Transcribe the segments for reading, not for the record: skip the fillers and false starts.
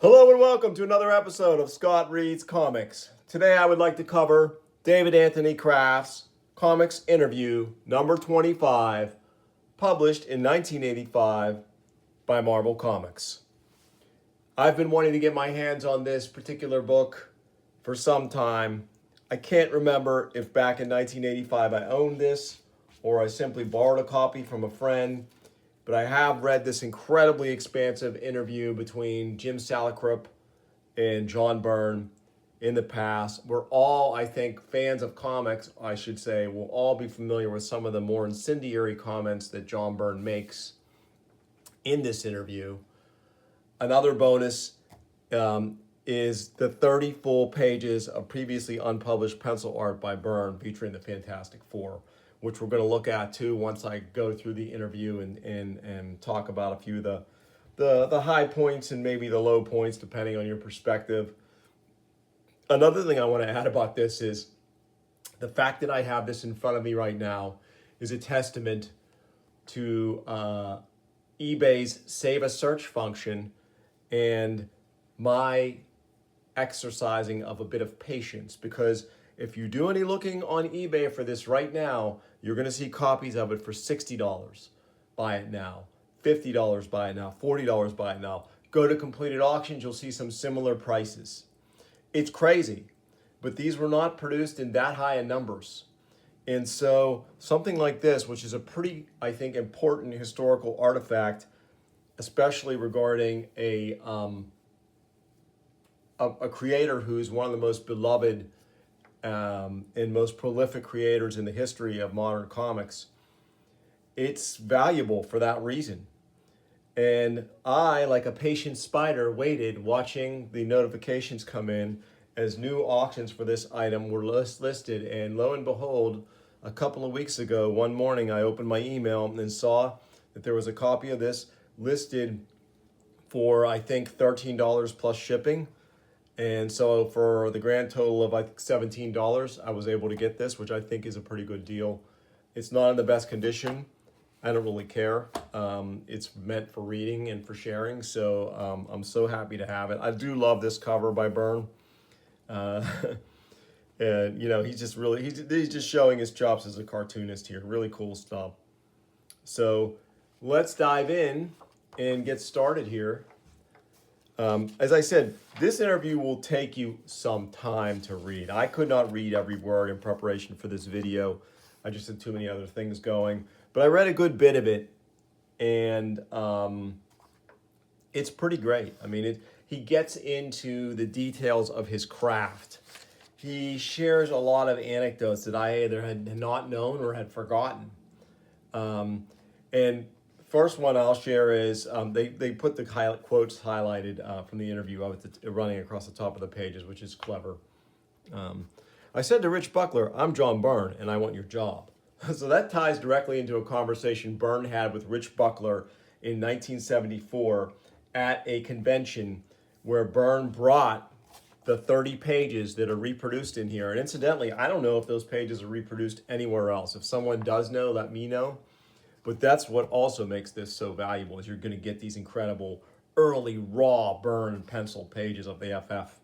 Hello and welcome to another episode of Scott Reads Comics. Today I would like to cover David Anthony Kraft's comics interview number 25, published in 1985 by Marvel Comics. I've been wanting to get my hands on this particular book for some time. I can't remember if back in 1985 I owned this or I simply borrowed a copy from a friend. But I have read this incredibly expansive interview between Jim Salicrup and John Byrne in the past. We're all, I think, fans of comics, I should say, will all be familiar with some of the more incendiary comments that John Byrne makes in this interview. Another bonus is the 30 full pages of previously unpublished pencil art by Byrne featuring the Fantastic Four, which we're going to look at too once I go through the interview and talk about a few of the high points and maybe the low points depending on your perspective. Another thing I want to add about this is the fact that I have this in front of me right now is a testament to eBay's Save a Search function and my exercising of a bit of patience, because if you do any looking on eBay for this right now, you're going to see copies of it for $60. Buy it now. $50, buy it now. $40, buy it now. Go to completed auctions, you'll see some similar prices. It's crazy, but these were not produced in that high in numbers. And so something like this, which is a pretty, I think, important historical artifact, especially regarding a creator who's one of the most beloved and most prolific creators in the history of modern comics, it's valuable for that reason. And I, like a patient spider, waited watching the notifications come in as new auctions for this item were listed. And lo and behold, a couple of weeks ago, one morning, I opened my email and saw that there was a copy of this listed for, I think, $13 plus shipping. And so for the grand total of, I think, $17, I was able to get this, which I think is a pretty good deal. It's not in the best condition. I don't really care. It's meant for reading and for sharing, so I'm so happy to have it. I do love this cover by Byrne. And, you know, he's just showing his chops as a cartoonist here. Really cool stuff. So let's dive in and get started here. As I said, this interview will take you some time to read. I could not read every word in preparation for this video. I just had too many other things going. But I read a good bit of it, and it's pretty great. I mean, he gets into the details of his craft. He shares a lot of anecdotes that I either had not known or had forgotten. And first one I'll share is they put the quotes highlighted from the interview running across the top of the pages, which is clever. I said to Rich Buckler, "I'm John Byrne, and I want your job." So that ties directly into a conversation Byrne had with Rich Buckler in 1974 at a convention where Byrne brought the 30 pages that are reproduced in here. And incidentally, I don't know if those pages are reproduced anywhere else. If someone does know, let me know. But that's what also makes this so valuable, is you're going to get these incredible early raw Byrne pencil pages of the FF.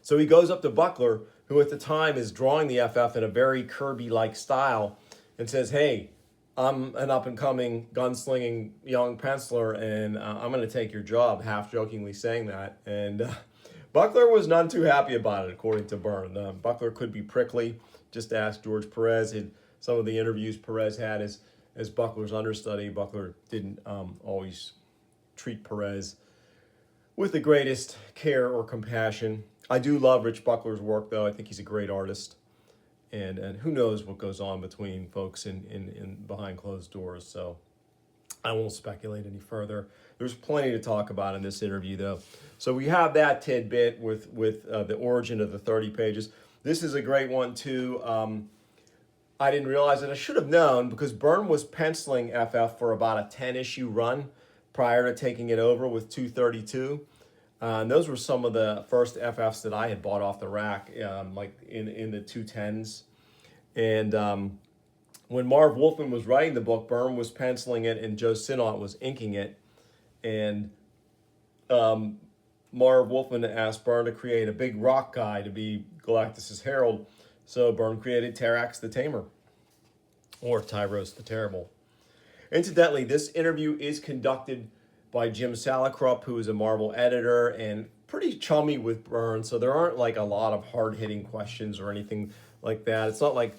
So he goes up to Buckler, who at the time is drawing the FF in a very Kirby-like style, and says, "Hey, I'm an up-and-coming, gunslinging young penciler, and I'm going to take your job," half-jokingly saying that. And Buckler was none too happy about it, according to Byrne. Buckler could be prickly. Just ask George Perez. Some of the interviews Perez had as Buckler's understudy. Buckler didn't always treat Perez with the greatest care or compassion. I do love Rich Buckler's work, though. I think he's a great artist. And who knows what goes on between folks in behind closed doors. So I won't speculate any further. There's plenty to talk about in this interview, though. So we have that tidbit with the origin of the 30 pages. This is a great one, too. I didn't realize it. I should have known, because Byrne was penciling FF for about a 10-issue run prior to taking it over with 232. And those were some of the first FFs that I had bought off the rack, like in the 210s. And when Marv Wolfman was writing the book, Byrne was penciling it and Joe Sinnott was inking it. And Marv Wolfman asked Byrne to create a big rock guy to be Galactus's herald, so Byrne created Terrax the Tamer, or Tyros the Terrible. Incidentally, this interview is conducted by Jim Salicrup, who is a Marvel editor and pretty chummy with Byrne, so there aren't like a lot of hard-hitting questions or anything like that. It's not like,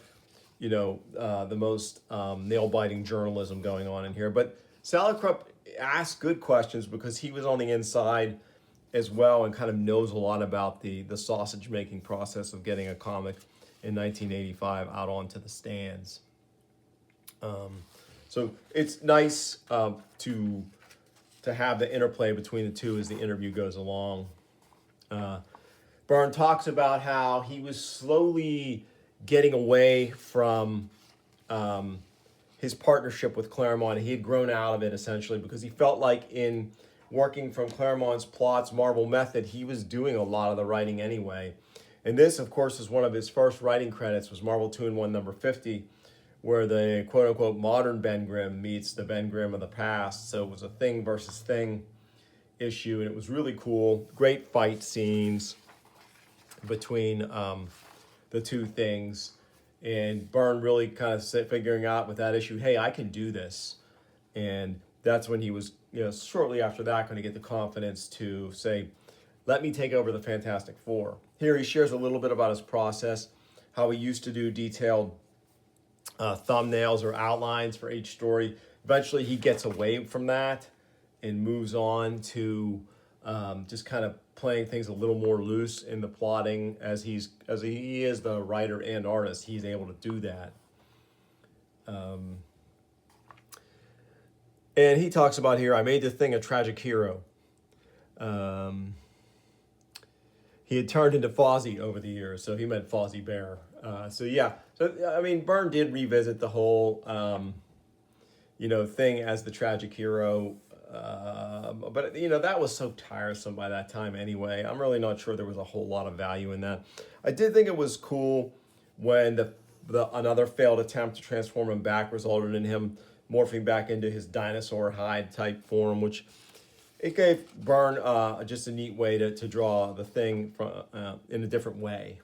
the most nail-biting journalism going on in here, but Salicrup asked good questions because he was on the inside as well and kind of knows a lot about the sausage-making process of getting a comic in 1985 out onto the stands. So it's nice to have the interplay between the two as the interview goes along. Byrne talks about how he was slowly getting away from his partnership with Claremont. He had grown out of it essentially because he felt like in working from Claremont's plots, Marvel method, he was doing a lot of the writing anyway. And this, of course, is one of his first writing credits, was Marvel 2-in-1 number 50, where the quote-unquote modern Ben Grimm meets the Ben Grimm of the past. So it was a thing versus thing issue, and it was really cool. Great fight scenes between the two things. And Byrne really kind of figuring out with that issue, hey, I can do this. And that's when he was, shortly after that, going to get the confidence to say, let me take over the Fantastic Four. Here he shares a little bit about his process, how he used to do detailed thumbnails or outlines for each story. Eventually he gets away from that and moves on to just kind of playing things a little more loose in the plotting. As he is the writer and artist, he's able to do that. And he talks about here, I made the Thing a tragic hero. He had turned into Fozzie over the years, so he meant Fozzie Bear. Byrne did revisit the whole, thing as the tragic hero. But that was so tiresome by that time anyway. I'm really not sure there was a whole lot of value in that. I did think it was cool when another failed attempt to transform him back resulted in him morphing back into his dinosaur hide type form, which it gave Byrne just a neat way to draw the Thing from, in a different way,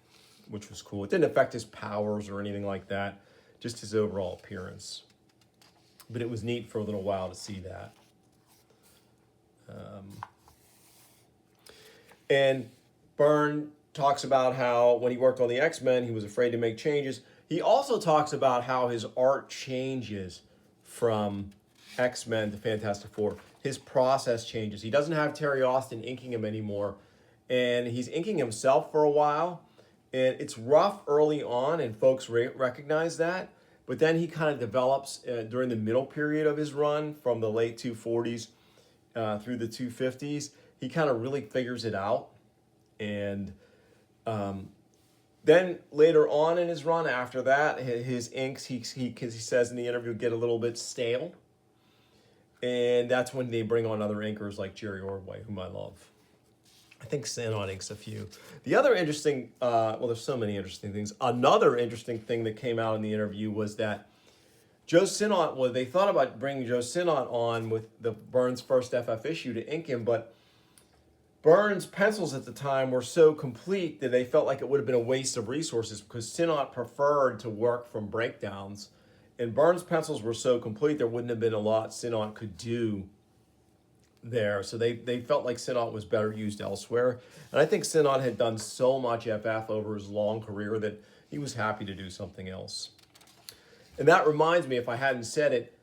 which was cool. It didn't affect his powers or anything like that, just his overall appearance. But it was neat for a little while to see that. And Byrne talks about how when he worked on the X-Men, he was afraid to make changes. He also talks about how his art changes from X-Men to Fantastic Four. His process changes. He doesn't have Terry Austin inking him anymore, and he's inking himself for a while. And it's rough early on, and folks recognize that. But then he kind of develops during the middle period of his run from the late 240s through the 250s. He kind of really figures it out. And then later on in his run after that, his inks, he says in the interview, get a little bit stale. And that's when they bring on other inkers like Jerry Ordway, whom I love. I think Sinnott inks a few. The other interesting, there's so many interesting things. Another interesting thing that came out in the interview was that Joe Sinnott, they thought about bringing Joe Sinnott on with Byrne's first FF issue to ink him, but Byrne's pencils at the time were so complete that they felt like it would have been a waste of resources because Sinnott preferred to work from breakdowns. And Byrne's pencils were so complete, there wouldn't have been a lot Sinnott could do there. So they felt like Sinnott was better used elsewhere. And I think Sinnott had done so much FF over his long career that he was happy to do something else. And that reminds me, if I hadn't said it,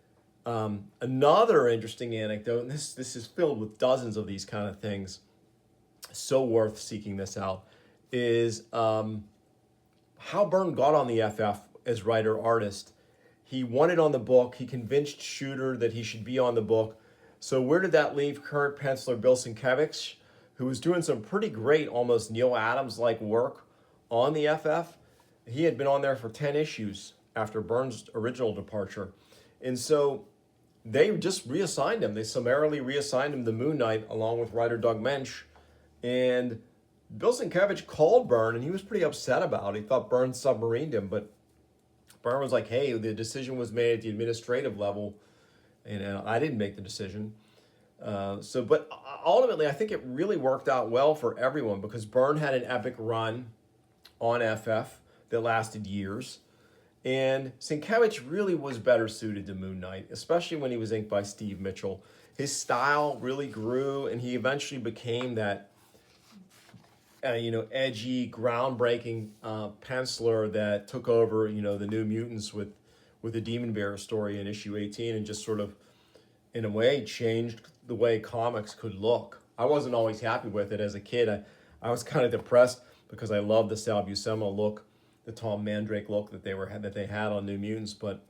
another interesting anecdote, and this is filled with dozens of these kind of things, so worth seeking this out, is how Byrne got on the FF as writer-artist. He wanted on the book. He convinced Shooter that he should be on the book. So where did that leave current penciler Bill Sienkiewicz, who was doing some pretty great, almost Neil Adams-like work on the FF? He had been on there for 10 issues after Byrne's original departure. And so they just reassigned him. They summarily reassigned him to Moon Knight along with writer Doug Mensch. And Bill Sienkiewicz called Byrne, and he was pretty upset about it. He thought Byrne submarined him, but Byrne was like, hey, the decision was made at the administrative level, and I didn't make the decision. But ultimately, I think it really worked out well for everyone because Byrne had an epic run on FF that lasted years. And Sienkiewicz really was better suited to Moon Knight, especially when he was inked by Steve Mitchell. His style really grew, and he eventually became that, edgy, groundbreaking penciler that took over, the New Mutants with the Demon Bearer story in issue 18, and just sort of, in a way, changed the way comics could look. I wasn't always happy with it as a kid. I was kind of depressed because I loved the Sal Buscema look, the Tom Mandrake look that they had on New Mutants, but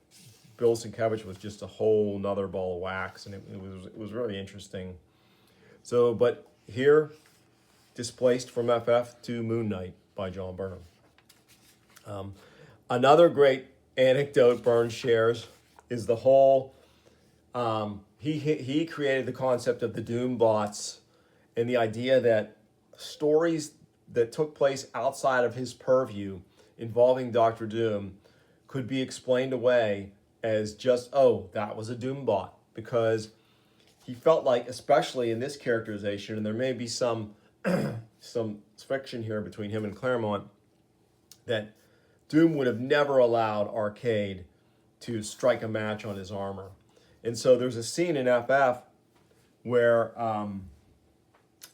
Bill Sienkiewicz was just a whole nother ball of wax, and it was really interesting. So, but here, displaced from FF to Moon Knight by John Byrne. Another great anecdote Byrne shares is the whole. He created the concept of the Doom bots, and the idea that stories that took place outside of his purview involving Doctor Doom could be explained away as just, oh, that was a Doom bot, because he felt like, especially in this characterization, and there may be some friction here between him and Claremont, that Doom would have never allowed Arcade to strike a match on his armor. And so there's a scene in FF where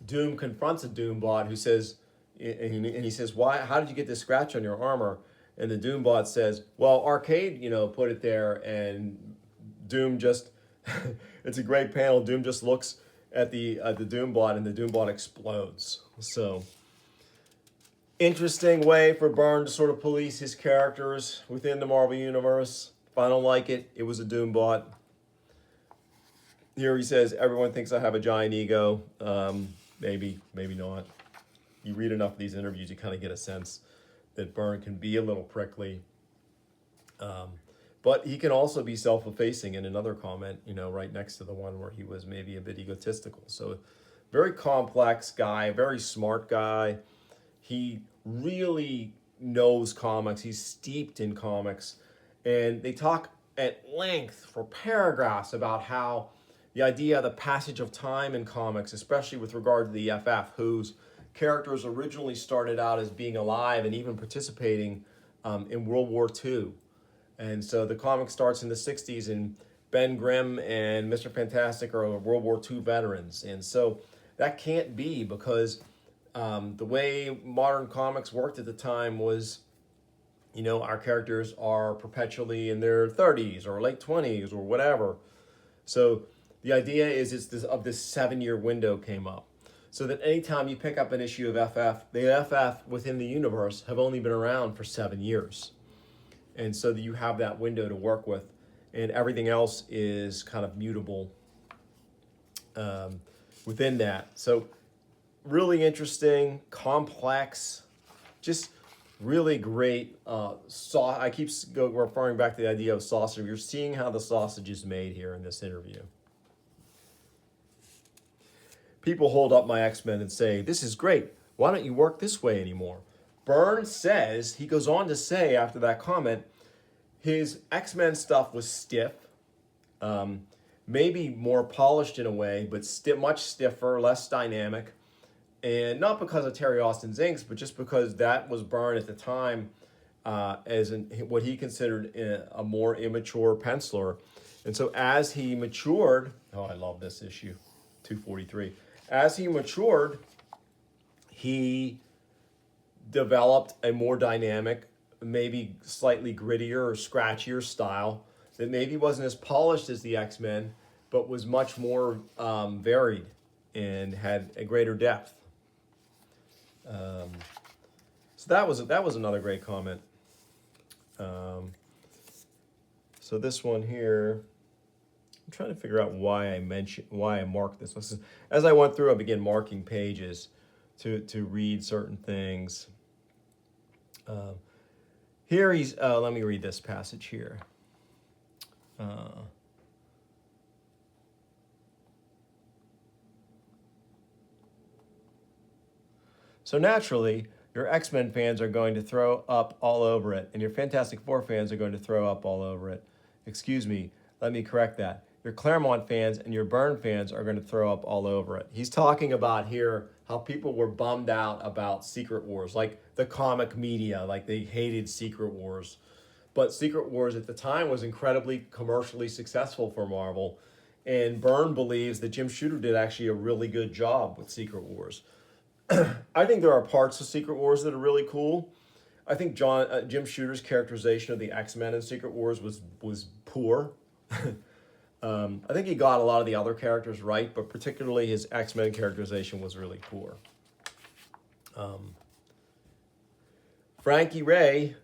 Doom confronts a Doom bot who says, and he says, "Why? How did you get this scratch on your armor?" And the Doom bot says, "Well, Arcade, put it there." And Doom just, it's a great panel. Doom just looks at the Doom bot, and the Doom bot explodes. So, interesting way for Byrne to sort of police his characters within the Marvel Universe. If I don't like it, it was a Doom bot. Here he says, "Everyone thinks I have a giant ego." Maybe not. You read enough of these interviews, you kind of get a sense that Byrne can be a little prickly. But he can also be self-effacing in another comment, right next to the one where he was maybe a bit egotistical. So very complex guy, very smart guy. He really knows comics. He's steeped in comics. And they talk at length for paragraphs about how the idea of the passage of time in comics, especially with regard to the FF, whose characters originally started out as being alive and even participating in World War II. And so the comic starts in the 60s, and Ben Grimm and Mr. Fantastic are World War II veterans. And so that can't be, because the way modern comics worked at the time was, our characters are perpetually in their 30s or late 20s or whatever. So the idea is this 7-year window came up. So that anytime you pick up an issue of FF, the FF within the universe have only been around for 7 years. And so that you have that window to work with, and everything else is kind of mutable within that. So really interesting, complex, just really great. I keep referring back to the idea of sausage. You're seeing how the sausage is made here in this interview. People hold up my X-Men and say, "This is great. Why don't you work this way anymore?" Byrne says, he goes on to say after that comment, his X-Men stuff was stiff, maybe more polished in a way, but much stiffer, less dynamic. And not because of Terry Austin's inks, but just because that was Byrne at the time as what he considered a more immature penciler. And so as he matured, I love this issue, 243. As he matured, he developed a more dynamic, maybe slightly grittier or scratchier style that maybe wasn't as polished as the X-Men, but was much more varied and had a greater depth. So that was another great comment. So this one here, I'm trying to figure out why I marked this. As I went through, I began marking pages to read certain things. Here he's, let me read this passage here. So naturally, your X-Men fans are going to throw up all over it, and your Fantastic Four fans are going to throw up all over it. Excuse me, let me correct that. your Claremont fans and your Byrne fans are going to throw up all over it. He's talking about here how people were bummed out about Secret Wars, like the comic media, like they hated Secret Wars. But Secret Wars at the time was incredibly commercially successful for Marvel. And Byrne believes that Jim Shooter did actually a really good job with Secret Wars. I think there are parts of Secret Wars that are really cool. I think Jim Shooter's characterization of the X-Men in Secret Wars was poor. I think he got a lot of the other characters right, but particularly his X-Men characterization was really poor. Frankie Ray,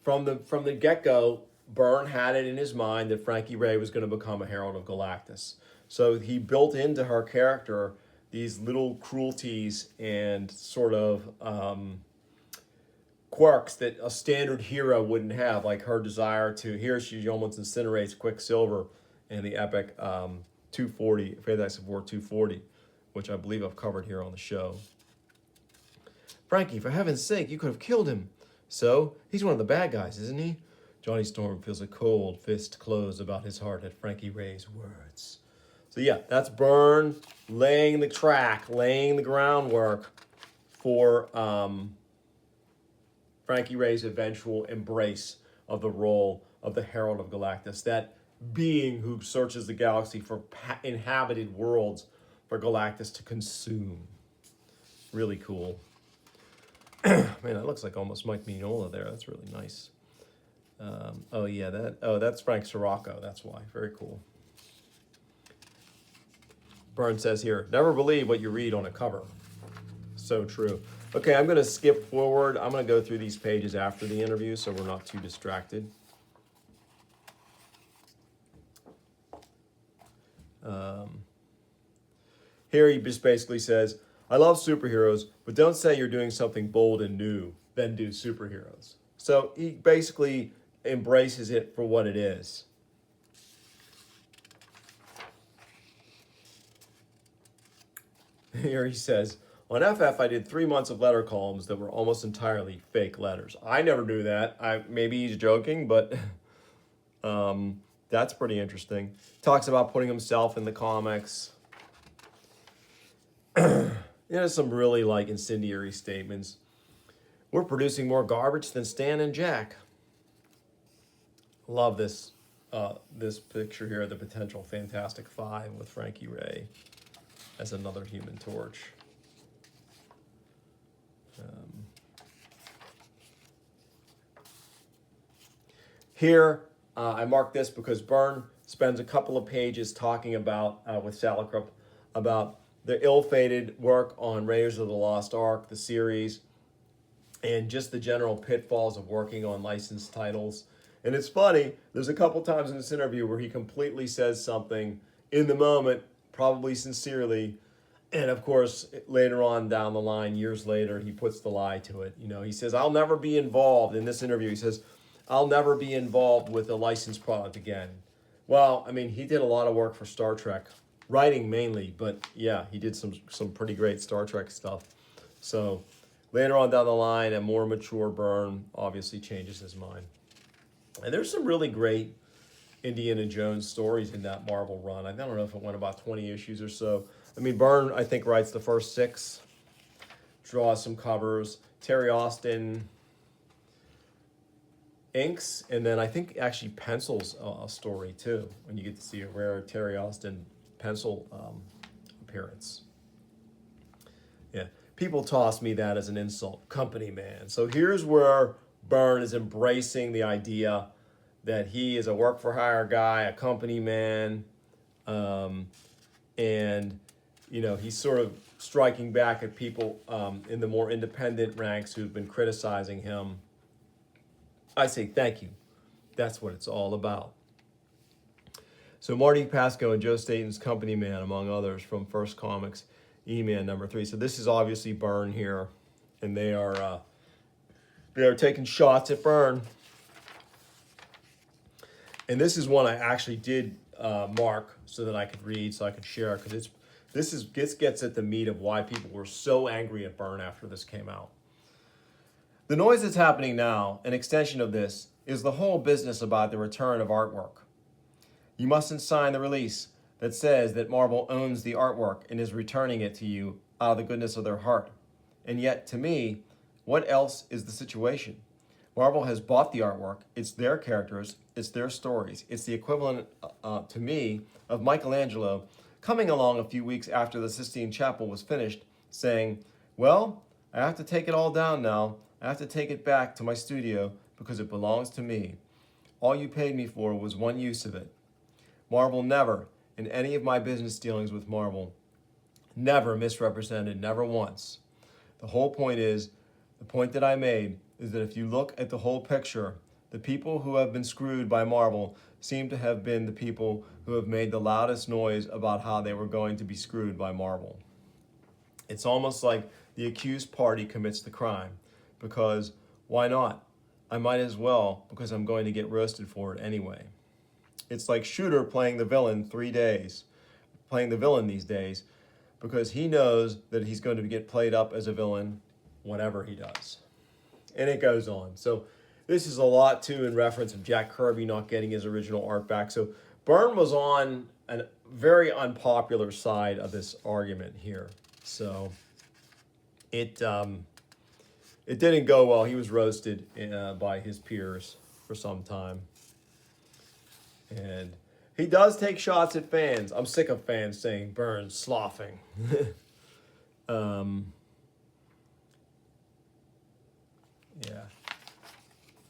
from the get-go, Byrne had it in his mind that Frankie Ray was going to become a Herald of Galactus. So he built into her character these little cruelties and sort of quirks that a standard hero wouldn't have, like her desire to, here she almost incinerates Quicksilver in the epic 240, Fantastic Four 240, which I believe I've covered here on the show. Frankie, for heaven's sake, you could have killed him. So, he's one of the bad guys, isn't he? Johnny Storm feels a cold fist close about his heart at Frankie Ray's words. So yeah, that's Byrne laying the track, laying the groundwork for Frankie Ray's eventual embrace of the role of the Herald of Galactus, that being who searches the galaxy for inhabited worlds for Galactus to consume. Really cool. Man, that looks like almost Mike Mignola there. That's really nice. That's Frank Sirocco. That's why. Very cool. Byrne says here, never believe what you read on a cover. So true. Okay, I'm going to skip forward. I'm going to go through these pages after the interview so we're not too distracted. Here he just basically says, I love superheroes, but don't say you're doing something bold and new, then do superheroes. So he basically embraces it for what it is. Here he says, on FF, I did 3 months of letter columns that were almost entirely fake letters. I never do that. Maybe he's joking, but that's pretty interesting. Talks about putting himself in the comics. Some really like incendiary statements. We're producing more garbage than Stan and Jack. Love this picture here of the potential Fantastic Five with Frankie Ray as another Human Torch. Here, I marked this because Byrne spends a couple of pages talking about, with Salicrup, about the ill-fated work on Raiders of the Lost Ark, the series, and just the general pitfalls of working on licensed titles. And it's funny, there's a couple times in this interview where he completely says something in the moment, probably sincerely, and of course, later on down the line, years later, he puts the lie to it. He says, I'll never be involved, in this interview, he says, I'll never be involved with a licensed product again. Well, he did a lot of work for Star Trek, writing mainly, but yeah, he did some pretty great Star Trek stuff. So later on down the line, a more mature Byrne obviously changes his mind. And there's some really great Indiana Jones stories in that Marvel run. I don't know if it went about 20 issues or so. Byrne, I think, writes the first 6, draws some covers. Terry Austin inks, and then I think actually pencils a story too, when you get to see a rare Terry Austin pencil appearance. Yeah, people toss me that as an insult, company man. So here's where Byrne is embracing the idea that he is a work-for-hire guy, a company man, and he's sort of striking back at people in the more independent ranks who've been criticizing him. I say thank you. That's what it's all about. So Marty Pasco and Joe Staton's company man, among others, from First Comics, E-Man #3. So this is obviously Byrne here, and they are taking shots at Byrne. And this is one I actually did mark so that I could read, so I could share, because this gets at the meat of why people were so angry at Byrne after this came out. The noise that's happening now, an extension of this, is the whole business about the return of artwork. You mustn't sign the release that says that Marvel owns the artwork and is returning it to you out of the goodness of their heart. And yet, to me, what else is the situation? Marvel has bought the artwork. It's their characters. It's their stories. It's the equivalent, to me, of Michelangelo coming along a few weeks after the Sistine Chapel was finished, saying, well, I have to take it all down now. I have to take it back to my studio because it belongs to me. All you paid me for was one use of it. Marvel never, in any of my business dealings with Marvel, never misrepresented, never once. The whole point is, the point that I made is that if you look at the whole picture, the people who have been screwed by Marvel seem to have been the people who have made the loudest noise about how they were going to be screwed by Marvel. It's almost like the accused party commits the crime, because why not? I might as well, because I'm going to get roasted for it anyway. It's like Shooter playing the villain these days, because he knows that he's going to get played up as a villain whatever he does. And it goes on. So this is a lot, too, in reference of Jack Kirby not getting his original art back. So Byrne was on a very unpopular side of this argument here. So it didn't go well. He was roasted by his peers for some time. And he does take shots at fans. I'm sick of fans saying Byrne's sloughing. Yeah.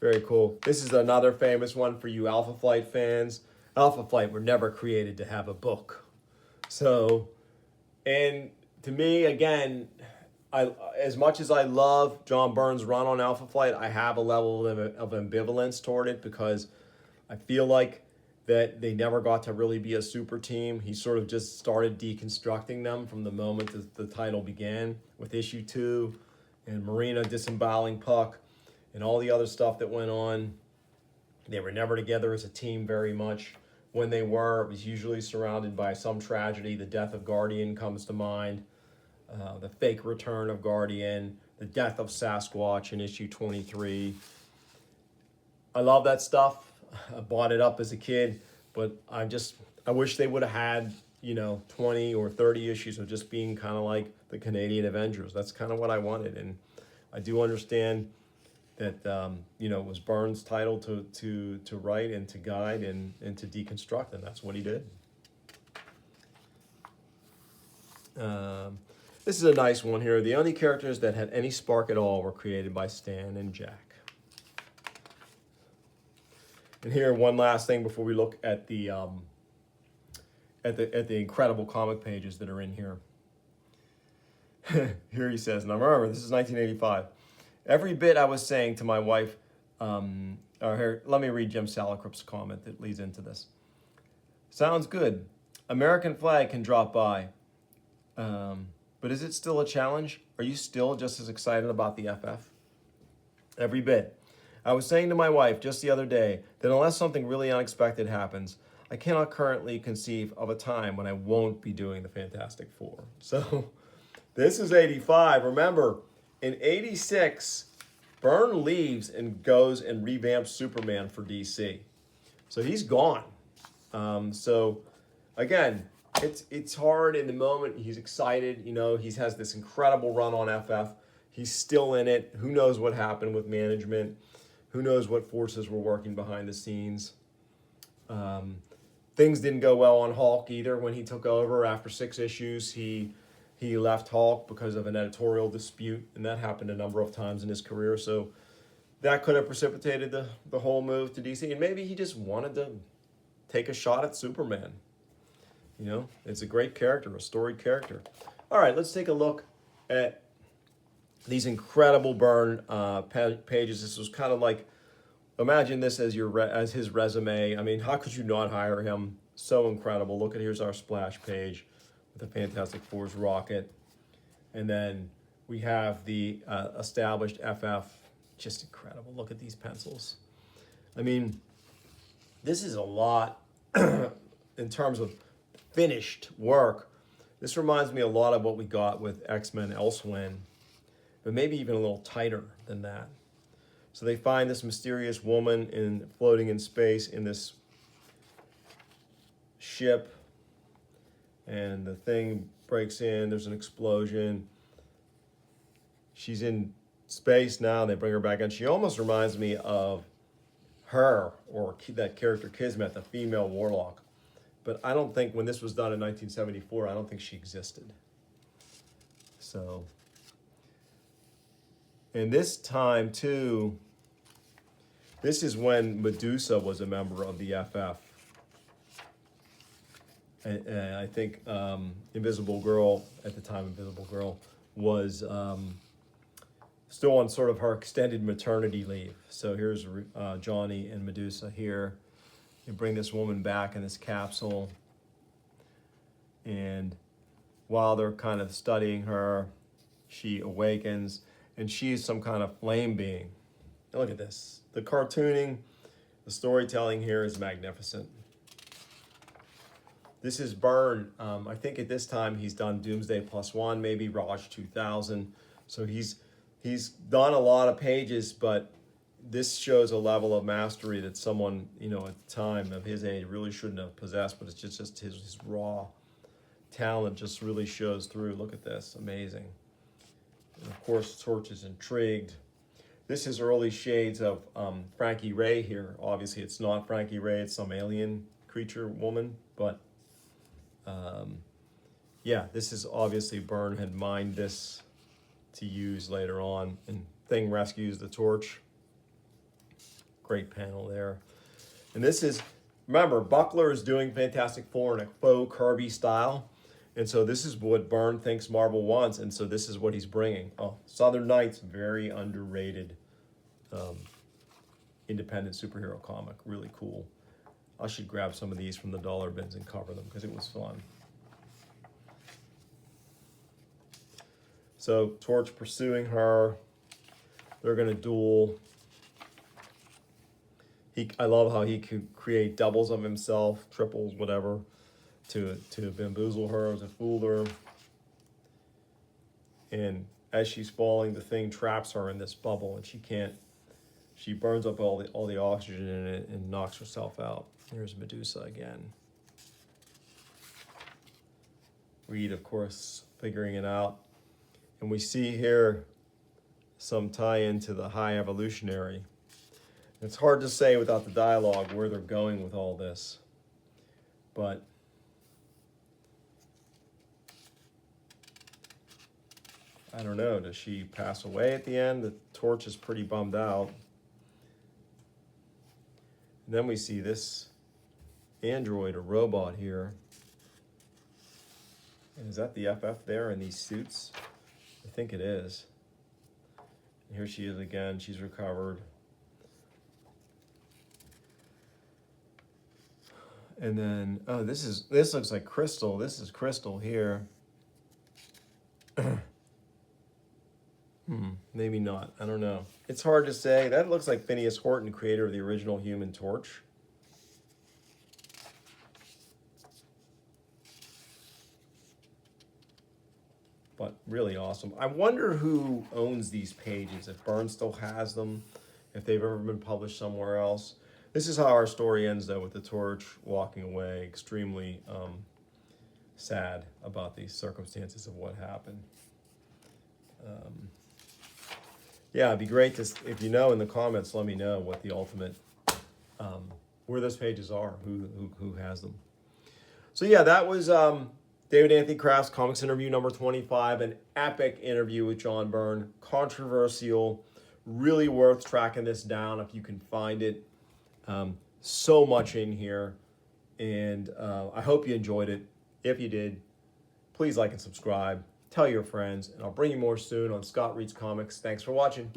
Very cool. This is another famous one for you Alpha Flight fans. Alpha Flight were never created to have a book. So, and to me, again, as much as I love John Byrne's run on Alpha Flight, I have a level of ambivalence toward it, because I feel like that they never got to really be a super team. He sort of just started deconstructing them from the moment that the title began, with issue 2 and Marina disemboweling Puck and all the other stuff that went on. They were never together as a team very much. When they were, it was usually surrounded by some tragedy. The death of Guardian comes to mind, the fake return of Guardian, the death of Sasquatch in issue 23. I love that stuff. I bought it up as a kid, but I wish they would have had, 20 or 30 issues of just being kind of like the Canadian Avengers. That's kind of what I wanted. And I do understand that, it was Byrne's title to write and to guide and to deconstruct, and that's what he did. This is a nice one here. The only characters that had any spark at all were created by Stan and Jack. And here, one last thing before we look at the incredible comic pages that are in here. Here he says, now remember, this is 1985. Every bit I was saying to my wife, here, let me read Jim Salicrup's comment that leads into this. Sounds good. American flag can drop by. But is it still a challenge? Are you still just as excited about the FF? Every bit. I was saying to my wife just the other day that unless something really unexpected happens, I cannot currently conceive of a time when I won't be doing the Fantastic Four. So this is 85. Remember, in 86, Byrne leaves and goes and revamps Superman for DC. So he's gone. So again, it's hard in the moment. He's excited. He has this incredible run on FF. He's still in it. Who knows what happened with management? Who knows what forces were working behind the scenes? Things didn't go well on Hulk either when he took over. After 6 issues, he left Hulk because of an editorial dispute, and that happened a number of times in his career. So that could have precipitated the whole move to DC, and maybe he just wanted to take a shot at Superman. It's a great character, a storied character. All right, let's take a look at these incredible Byrne pages. This was kind of like, imagine this as as his resume. I mean, how could you not hire him? So incredible. Look here's our splash page with the Fantastic Four's rocket. And then we have the established FF. Just incredible. Look at these pencils. I mean, this is a lot in terms of finished work. This reminds me a lot of what we got with X-Men Elsewhere, but maybe even a little tighter than that. So they find this mysterious woman floating in space in this ship, and the thing breaks in. There's an explosion. She's in space now, and they bring her back in. She almost reminds me of her, or that character Kismet, the female warlock. But I don't think, when this was done in 1974, I don't think she existed. So, and this time too, this is when Medusa was a member of the FF. And I think Invisible Girl, at the time Invisible Girl, was still on sort of her extended maternity leave. So here's Johnny and Medusa here. You bring this woman back in this capsule, and while they're kind of studying her, she awakens, and she's some kind of flame being. And look at this. The cartooning, the storytelling here is magnificent. This is Byrne. I think at this time he's done Doomsday +1, maybe Raj 2000. So he's done a lot of pages, but this shows a level of mastery that someone, at the time of his age really shouldn't have possessed, but it's just his raw talent just really shows through. Look at this, amazing. And of course, Torch is intrigued. This is early shades of Frankie Ray here. Obviously, it's not Frankie Ray, it's some alien creature woman, but yeah, this is obviously Byrne had mined this to use later on, and Thing rescues the Torch. Great panel there. And this is, remember, Buckler is doing Fantastic Four in a faux Kirby style. And so this is what Byrne thinks Marvel wants. And so this is what he's bringing. Oh, Southern Knights, very underrated independent superhero comic. Really cool. I should grab some of these from the dollar bins and cover them because it was fun. So Torch pursuing her. They're going to duel. I love how he could create doubles of himself, triples, whatever, to bamboozle her, to fool her. And as she's falling, the Thing traps her in this bubble, and she burns up all the oxygen in it and knocks herself out. Here's Medusa again. Reed, of course, figuring it out. And we see here some tie-in to the High Evolutionary. It's hard to say without the dialogue where they're going with all this. But I don't know. Does she pass away at the end? The Torch is pretty bummed out. And then we see this android or robot here. And is that the FF there in these suits? I think it is. And here she is again. She's recovered. And then, oh, this looks like Crystal. This is Crystal here. Maybe not. I don't know. It's hard to say. That looks like Phineas Horton, creator of the original Human Torch. But really awesome. I wonder who owns these pages, if Byrne still has them, if they've ever been published somewhere else. This is how our story ends, though, with the Torch walking away, extremely sad about these circumstances of what happened. Yeah, it'd be great to, if you know in the comments, let me know what the ultimate, where those pages are, who has them. So yeah, that was David Anthony Kraft's Comics Interview number 25, an epic interview with John Byrne, controversial, really worth tracking this down if you can find it. So much in here, and I hope you enjoyed it. If you did, please like and subscribe, tell your friends, and I'll bring you more soon on Scott Reads Comics. Thanks for watching.